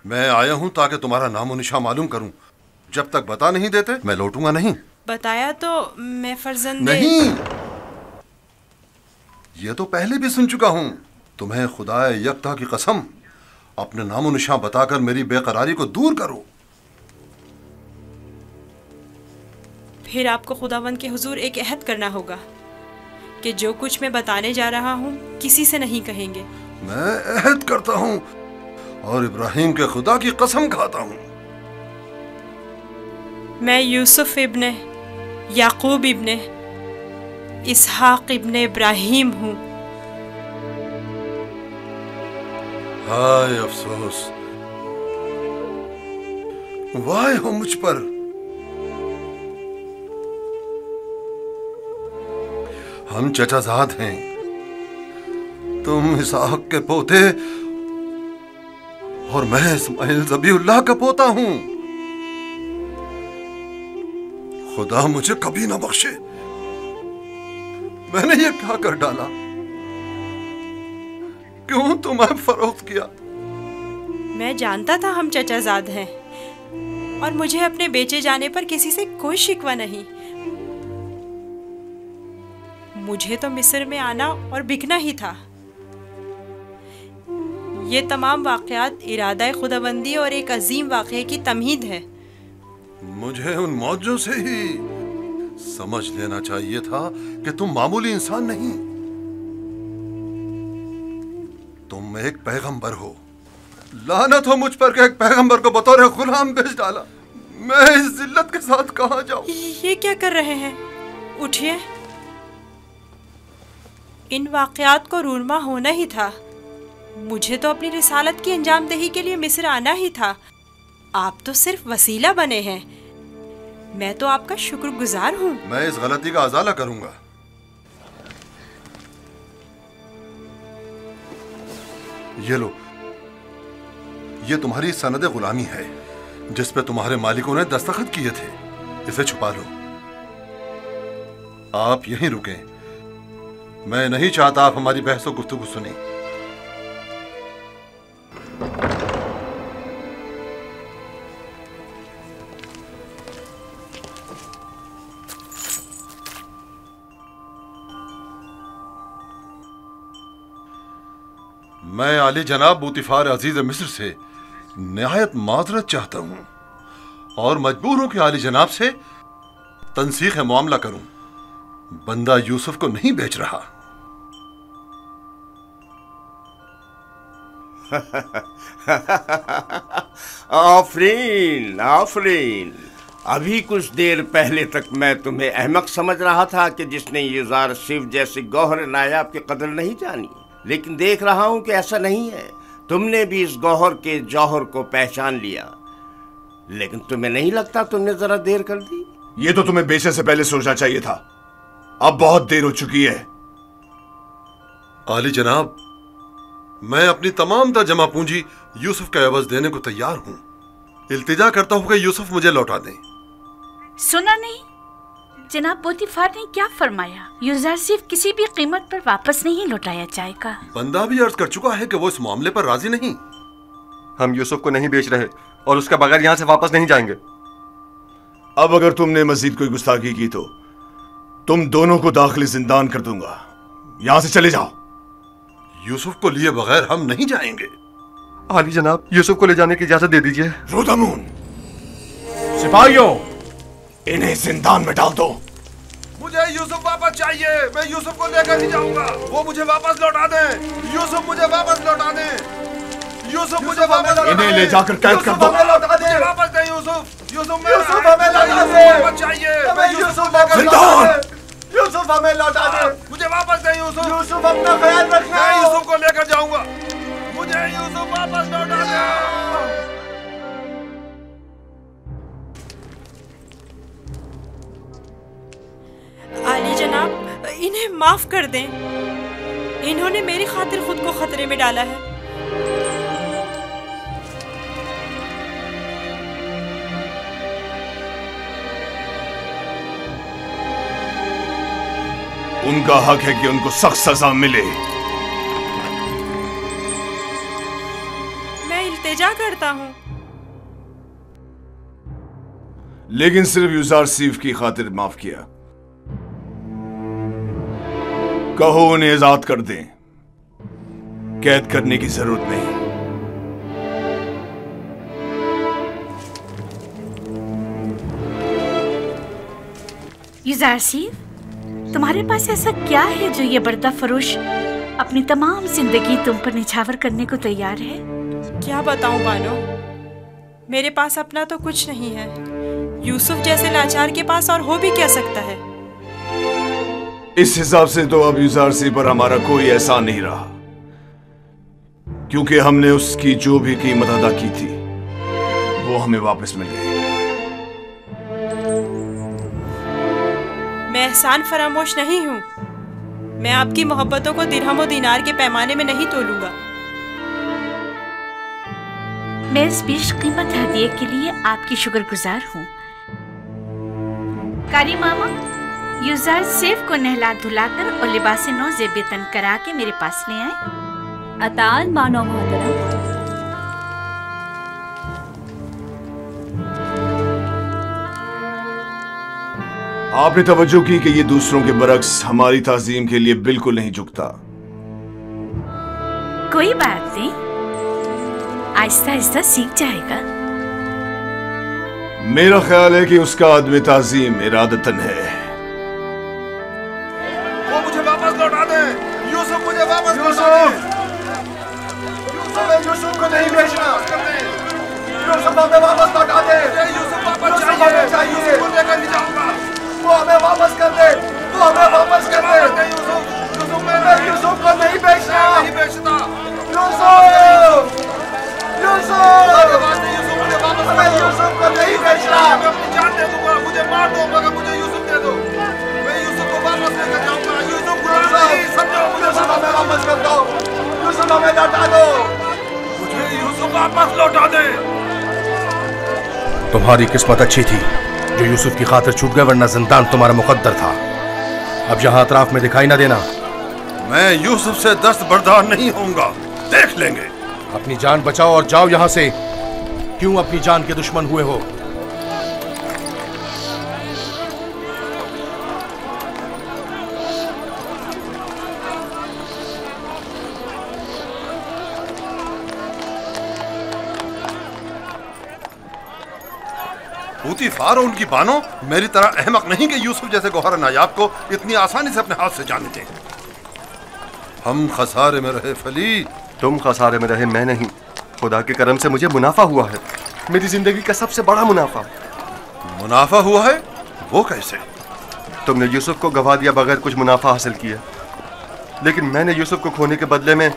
मैं आया हूँ ताकि तुम्हारा नामो निशान मालूम करूँ। जब तक बता नहीं देते मैं लौटूंगा नहीं। बताया तो मैं फर्जंदे नहीं, ये तो पहले भी सुन चुका हूँ। तुम्हें खुदाए यकता की कसम, अपने नामो निशान बताकर मेरी बेकरारी को दूर करो। फिर आपको खुदावंद के हुजूर एक अहद करना होगा कि जो कुछ मैं बताने जा रहा हूँ किसी से नहीं कहेंगे। मैं अहद करता हूँ और इब्राहिम के खुदा की कसम खाता हूँ। मैं यूसुफ इब्ने याकूब इब्ने इसहाक इब्ने इब्राहिम हूँ। हाय अफसोस, वाह हो मुझ पर। हम चचाजाद हैं, तुम इसहाक के पोते और मैं इस्माइल ज़बीउल्लाह का पोता हूं। खुदा मुझे कभी ना बख्शे, मैंने ये क्या कर डाला? क्यों तुम्हें फरोख्त किया? मैं जानता था हम चचाजाद हैं और मुझे अपने बेचे जाने पर किसी से कोई शिकवा नहीं। मुझे तो मिस्र में आना और बिकना ही था। ये तमाम वाक़यात इरादा खुदाबंदी और एक अजीम वाक़े की तमहीद है। मुझे उन मौजों से ही समझ लेना चाहिए था कि तुम मामूली इंसान नहीं, तुम एक पैगंबर हो। लानत हो मुझ पर कि एक पैगंबर को बतौर गुलाम बेच डाला। मैं इस जिल्लत के साथ कहां जाऊं? ये क्या कर रहे हैं? उठिए। इन वाक़यात को रूरमा होना ही था। मुझे तो अपनी रिसालत की अंजामदही के लिए मिस्र आना ही था। आप तो सिर्फ वसीला बने हैं। मैं तो आपका शुक्रगुजार हूँ। मैं इस गलती का अजाला करूंगा। ये लो, ये तुम्हारी सनद गुलामी है जिस पे तुम्हारे मालिकों ने दस्तखत किए थे। इसे छुपा लो। आप यहीं रुकें। मैं नहीं चाहता आप हमारी बहसो गुफ्तगू सुने। मैं आली जनाब बूतिफार अजीज मिस्र से निहायत माजरत चाहता हूं और मजबूर हूं कि आली जनाब से तनसीख मामला करूं। बंदा यूसुफ को नहीं बेच रहा। आफरीन आफरीन। अभी कुछ देर पहले तक मैं तुम्हें अहमक समझ रहा था कि जिसने ये जार शिव जैसे गौहर नायाब की कदर नहीं जानी, लेकिन देख रहा हूं कि ऐसा नहीं है। तुमने भी इस गौहर के जौहर को पहचान लिया। लेकिन तुम्हें नहीं लगता तुमने जरा देर कर दी? ये तो तुम्हें बेचने से पहले सोचना चाहिए था। अब बहुत देर हो चुकी है। आली जनाब, मैं अपनी तमाम तर जमा पूंजी यूसुफ का एवज देने को तैयार हूं। इल्तिजा करता हूं कि यूसुफ मुझे लौटा दें। सुना नहीं जनाब पोतीफार ने क्या फरमाया? यूज़र सिर्फ किसी भी कीमत पर वापस नहीं लौटाया जाएगा। बंदा भी अर्ज कर चुका है कि वो इस मामले पर राजी नहीं। हम यूसुफ को नहीं बेच रहे और उसके बगैर यहाँ से वापस नहीं जाएंगे। अब अगर तुमने मजीद कोई गुस्ताखी की तो तुम दोनों को दाखिल जिंदान कर दूंगा। यहाँ से चले जाओ। यूसुफ को लिए बगैर हम नहीं जाएंगे। आली जनाब, यूसुफ को ले जाने की इजाजत दे दीजिए। रोदामून, सिपाहियों, इन्हें जिंदान में डाल दो। मुझे यूसुफ वापस चाहिए। मैं यूसुफ को लेकर ही जाऊंगा। वो मुझे वापस लौटा दें। यूसुफ मुझे वापस लौटा दें। यूसुफ मुझे वापस, इन्हें ले जाकर कैद कर दो। मुझे वापस दें यूसुफ। यूसुफ हमें लौटा दें। वापस चाहिए। मैं यूसुफ जिंदान। यूसुफ हमें लौटा दें। मुझे वापस दें यूसुफ। यूसुफ अपना ख्याल रखना। मैं यूसुफ को लेकर जाऊंगा। मुझे यूसुफ वापस लौटा दें। आली जनाब, इन्हें माफ कर दें। इन्होंने मेरी खातिर खुद को खतरे में डाला है। उनका हक है कि उनको सख्त सजा मिले। मैं इल्तिजा कर करता हूँ। लेकिन सिर्फ यूजारसीफ की खातिर माफ किया। कहो उन्हें आजाद कर दें, कैद करने की जरूरत नहीं। यूजारसीफ, तुम्हारे पास ऐसा क्या है जो ये बर्दा फरोश अपनी तमाम जिंदगी तुम पर निछावर करने को तैयार है? क्या बताऊं बानो, मेरे पास अपना तो कुछ नहीं है। यूसुफ जैसे लाचार के पास और हो भी क्या सकता है। इस हिसाब से तो अब यूजारसीफ पर हमारा कोई एहसान नहीं रहा, क्योंकि हमने उसकी जो भी कीमत अदा की थी वो हमें वापस मिल गई। मैं एहसान फरामोश नहीं हूँ। मैं आपकी मोहब्बतों को दिरहम और दीनार के पैमाने में नहीं तोलूंगा। मैं इस बेशकीमत हदिये के लिए आपकी शुक्रगुजार हूँ। कारी मामा, यूजारसीफ को नहला धुलाकर और लिबास नौ ज़ेबतन करा के मेरे पास ले आए। अतान मानो मोहतरम। आपने तवज्जो की कि ये दूसरों के बरक्स हमारी ताजीम के लिए बिल्कुल नहीं झुकता। कोई बात नहीं, आहिस्ता आहिस्ता सीख जाएगा। मेरा ख्याल है कि उसका आदमी ताजीम इरादतन है। वो मुझे वापस लौटा दे। यूसुफ मुझे वापस लौटा दे। यूसुफ को नहीं बेचना। यूसुफ हमें वापस लौटा दे। यूसुफ वापस चाहिए। यूसुफ को लेकर नहीं जाऊंगा। वो हमें वापस कर दे। वो हमें वापस कर दे। यूसुफ मैं यूसुफ को नहीं बेचना। नहीं बेचता। यूसुफ मुझे वापस कर दो। यूसुफ को नहीं बेचना। मैं अपनी जान दे दूंगा। मुझे मार दो मगर मुझे यूसुफ दे दो। मैं यूसुफ को वापस लेकर जाऊंगा। यूसुफ गुलाम नहीं, समझो मुझे वापस कर दो। यूसुफ हमें लौटा दो। मुझे यूसुफ वापस लौटा दे। तुम्हारी किस्मत अच्छी थी जो यूसुफ की खातिर छूट गए, वरना जिंदान तुम्हारा मुकद्दर था। अब यहाँ अतराफ में दिखाई ना देना। मैं यूसुफ से दस्त बर्दार नहीं होऊंगा। देख लेंगे। अपनी जान बचाओ और जाओ यहाँ से। क्यों अपनी जान के दुश्मन हुए हो? पूतीफार और उनकी बानो मेरी तरह अहमक नहीं कि यूसुफ जैसे गौहर नायाब को इतनी आसानी से अपने हाथ से जाने दें। हम खसारे में रहे फली। तुम खसारे में रहे, मैं नहीं। खुदा के करम से मुझे मुनाफा हुआ है, मेरी जिंदगी का सबसे बड़ा मुनाफा। मुनाफा हुआ है? वो कैसे? तुमने यूसुफ को गवा दिया बगैर कुछ मुनाफा हासिल किया, लेकिन मैंने यूसुफ को खोने के बदले में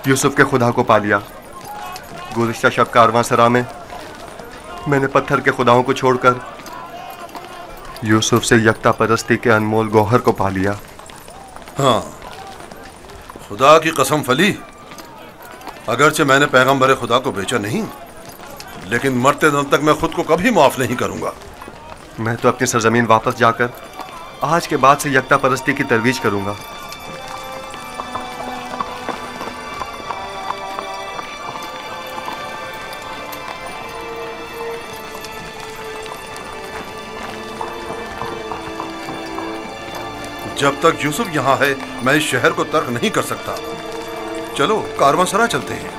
यूसुफ के खुदा को पा लिया। गुज़िश्ता शब कारवां सरा में मैंने पत्थर के खुदाओं को छोड़कर यूसुफ से यकता परस्ती के अनमोल गौहर को पा लिया। हाँ, खुदा की कसम फली, अगरचे मैंने पैगंबर खुदा को बेचा नहीं, लेकिन मरते दम तक मैं खुद को कभी माफ नहीं करूंगा। मैं तो अपनी सरजमीन वापस जाकर आज के बाद से यकता परस्ती की तरवीज करूंगा। जब तक यूसुफ यहाँ है मैं इस शहर को तर्क नहीं कर सकता। चलो कारवांसरा चलते हैं।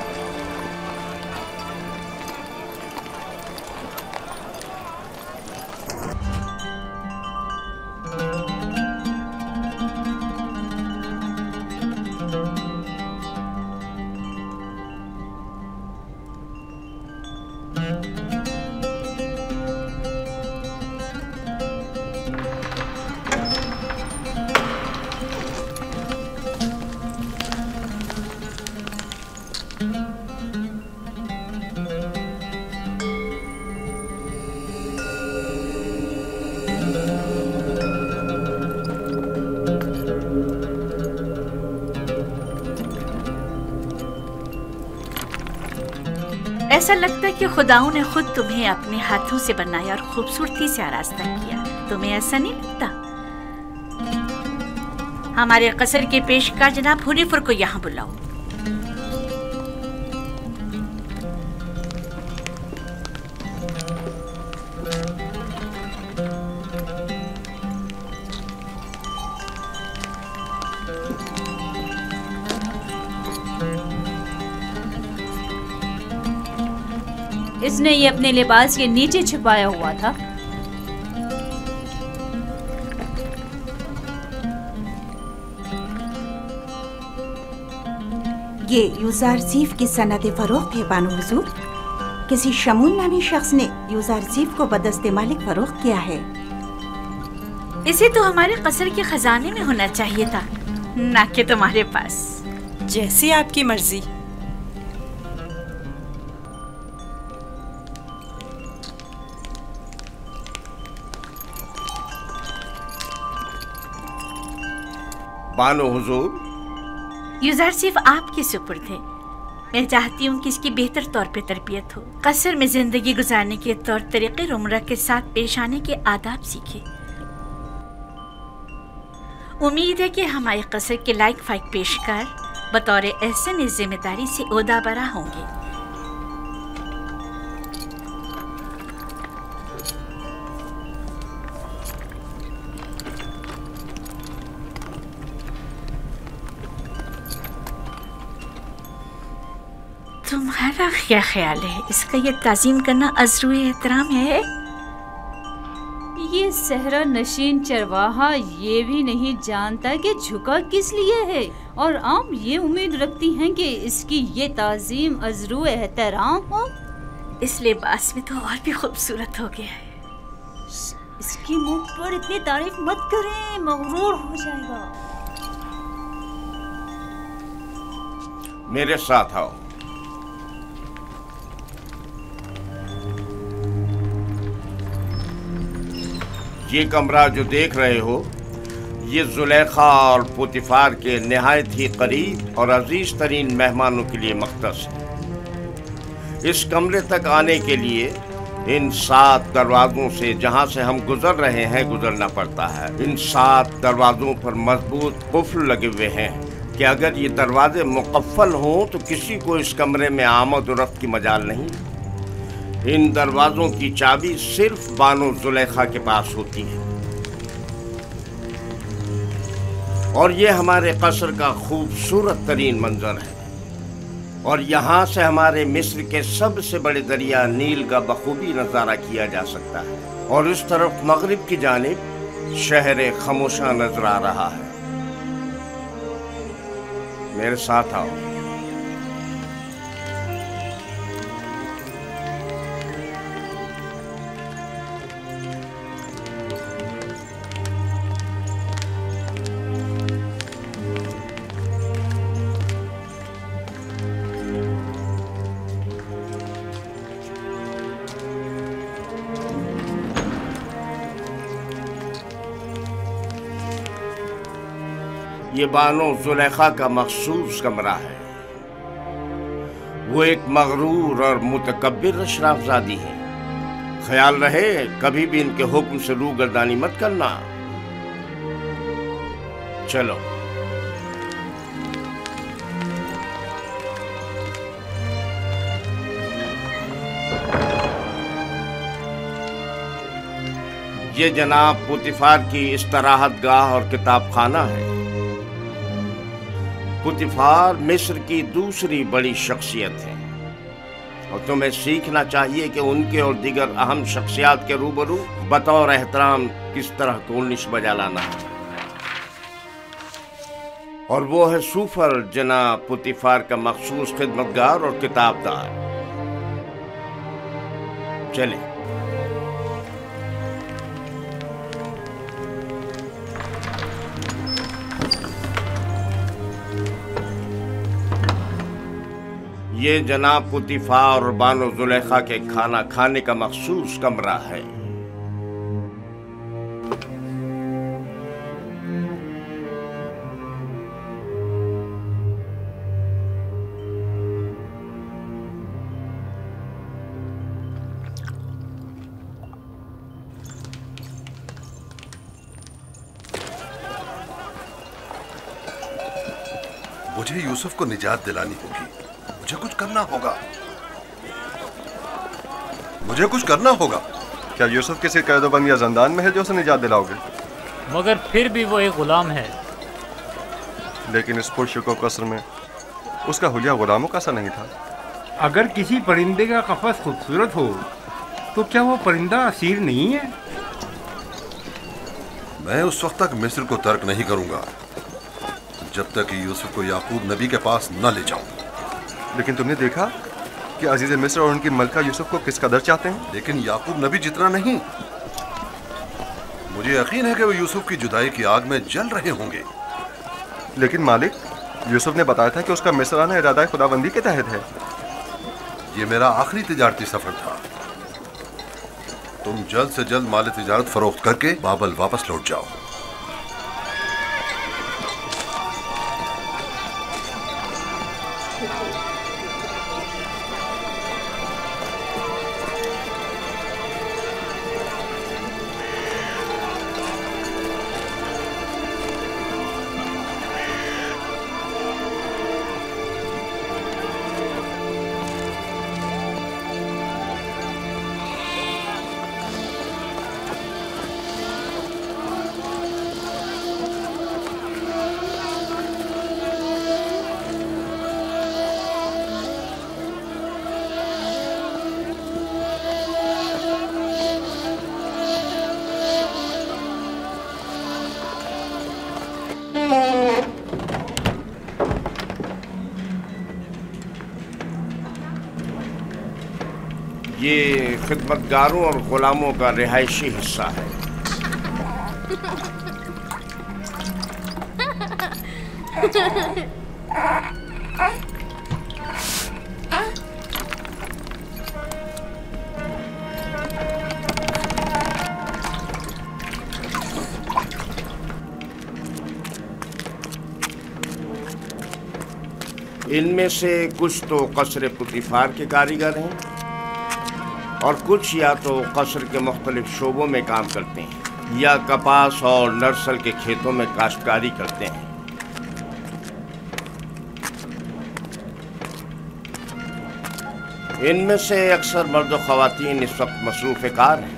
ऐसा लगता है कि खुदाओं ने खुद तुम्हें अपने हाथों से बनाया और खूबसूरती से आरास्ता किया। तुम्हें ऐसा नहीं लगता? हमारे कसर के पेशकार जनाब हुनीफर को यहाँ बुलाओ। इसने ये अपने लिबास के नीचे छुपाया हुआ था। ये यूज़ारसीफ की सनद फरोख्त है बानो हुजूर। किसी शमूल नामी शख्स ने यूज़ारसीफ को बदस्ते मालिक फरोख्त किया है। इसे तो हमारे कसर के खजाने में होना चाहिए था, ना कि तुम्हारे पास। जैसी आपकी मर्जी। बानो हुजूर, यूज़ारसीफ आपके सुपुर्द है। मैं चाहती हूँ कि इसकी बेहतर तौर पे तरबियत हो, कसर में जिंदगी गुजारने के तौर तरीके उम्र के साथ पेश आने के आदाब सीखे। उम्मीद है कि हमारे कसर के लायक फाइक पेशकार बतौर एहसन इस जिम्मेदारी से ओहदा बरा होंगे। तुम्हारा क्या ख्याल है, इसका ये ताज़ीम करना अज़्रुए एहतराम है? ये सहरा नशीन चरवाहा ये भी नहीं जानता कि झुका किस लिए है, और आम ये उम्मीद रखती हैं कि इसकी ये ताज़ीम अज़्रुए एहतराम हो। इस लिबास में तो और भी खूबसूरत हो गया है। इसकी मुंह पर इतनी तारीफ मत करें, मगरूर हो जाएगा। मेरे साथ आओ। ये कमरा जो देख रहे हो, ये जुलेखा और पुतिफार के निहायत ही करीब और अजीज तरीन मेहमानों के लिए मख्तस है। इस कमरे तक आने के लिए इन 7 दरवाज़ों से जहाँ से हम गुजर रहे हैं गुजरना पड़ता है। इन 7 दरवाज़ों पर मजबूत कुफ्ल लगे हुए हैं कि अगर ये दरवाजे मुकफ्फल हों तो किसी को इस कमरे में आमद और रफ्त की मजाल नहीं। इन दरवाज़ों की चाबी सिर्फ बानो जुलेखा के पास होती है। और ये हमारे कसर का खूबसूरत तरीन मंजर है, और यहाँ से हमारे मिस्र के सबसे बड़े दरिया नील का बखूबी नज़ारा किया जा सकता है। और इस तरफ मगरिब की जानिब शहर खामोशा नजर आ रहा है। मेरे साथ आओ। ये बानो जुलेखा का मखसूस कमरा है। वो एक मगरूर और मुतकब्बिर अशराफजादी है। ख्याल रहे कभी भी इनके हुक्म से रूगर्दानी मत करना। चलो। ये जनाब पुतिफार की इस्तराहत गाह और किताब खाना है। पुतिफार मिस्र की दूसरी बड़ी शख्सियत है, और तुम्हें सीखना चाहिए कि उनके और दीगर अहम शख्सियात के रूबरू बतौर एहतराम किस तरह कोर्निश बजा लाना है। और वो है सूफर जनाब पुतिफार का मखसूस खिदमतगार और किताबदार। चले। ये जनाब पुतिफार और बानो जुलेखा के खाना खाने का मखसूस कमरा है। मुझे यूसुफ को निजात दिलानी होगी। मुझे कुछ करना होगा। मुझे कुछ करना होगा। क्या यूसुफ किसी कैदोबंद या जंदान में है जो उसे निजात दिलाओगे? मगर फिर भी वो एक गुलाम है। लेकिन इस पुरशको कसर में उसका हुलिया गुलामों का सा नहीं था। अगर किसी परिंदे का कफस खूबसूरत हो तो क्या वो परिंदा असीर नहीं है? मैं उस वक्त तक मिस्र को तर्क नहीं करूंगा जब तक कि यूसुफ को याकूब नबी के पास न ले जाऊं। लेकिन तुमने देखा कि अजीज मिस्र और उनकी मलका यूसुफ को किस कदर चाहते हैं। लेकिन याकूब नबी जितना नहीं। मुझे यकीन है कि वो यूसुफ की जुदाई की आग में जल रहे होंगे। लेकिन मालिक, यूसुफ ने बताया था कि उसका मिस्र आना इरादा खुदाबंदी के तहत है। ये मेरा आखिरी तिजारती सफर था। तुम जल्द से जल्द माल तिजारत फरोख्त करके बाबल वापस लौट जाओ। ये खिदमतगारों और गुलामों का रिहायशी हिस्सा है। इनमें से कुछ तो कसर पुतिफार के कारीगर हैं और कुछ या तो कसर के मुख्तलिफ शोबों में काम करते हैं या कपास और नर्सल के खेतों में काश्तकारी करते हैं। इनमें से अक्सर मर्द और ख़वातीन इस वक्त मसरूफ़ कार हैं।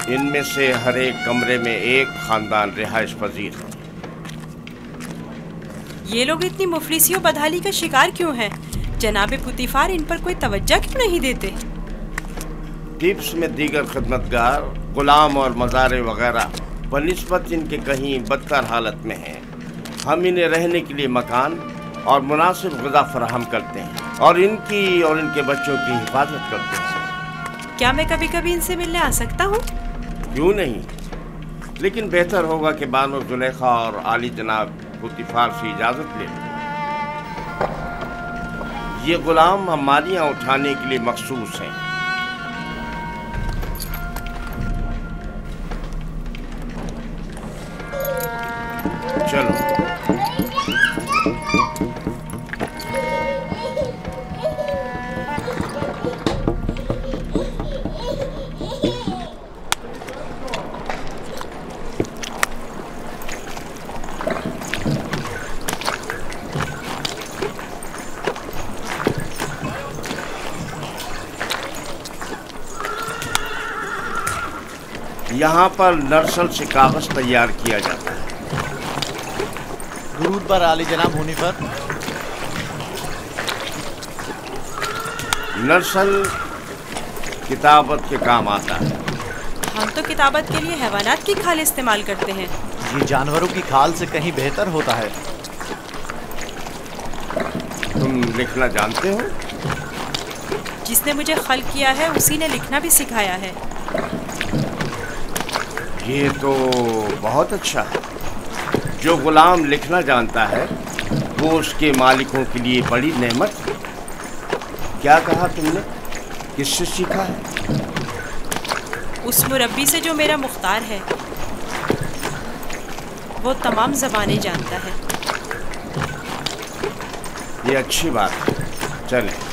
इनमें से हर एक कमरे में एक ख़ानदान रिहाइश पजीर है। ये लोग इतनी मुफलिसी और बदहाली का शिकार क्यों हैं? जनाबे पुतिफार इन पर कोई तवज्जो क्यों नहीं देते? टिप्स में दीगर खिदमतगार, गुलाम और मज़ारे वगैरह बनिस्बत इनके कहीं बदतर हालत में हैं। हम इन्हें रहने के लिए मकान और मुनासिब ग़िज़ा फराहम करते हैं और इनकी और इनके बच्चों की हिफाजत करते हैं। क्या मैं कभी कभी इनसे मिलने आ सकता हूँ? क्यों नहीं, लेकिन बेहतर होगा कि बानो जुलेखा और आली जनाब पुतिफार से इजाज़त ले लें। ये गुलाम हमारियाँ उठाने के लिए मखसूस हैं। चलो। यहाँ पर नर्सल से कागज तैयार किया जाता है। दुरूद पर आली जनाब होने पर। नर्सल किताबत के काम आता है। हम तो किताबत के लिए हैवानात की खाल इस्तेमाल करते हैं। ये जानवरों की खाल से कहीं बेहतर होता है। तुम लिखना जानते हो? जिसने मुझे खल किया है उसी ने लिखना भी सिखाया है। ये तो बहुत अच्छा है। जो गुलाम लिखना जानता है वो उसके मालिकों के लिए बड़ी नेमत है। क्या कहा तुमने? किससे सीखा है? उस मुरब्बी से जो मेरा मुख्तार है। वो तमाम ज़बानें जानता है। ये अच्छी बात है। चलें।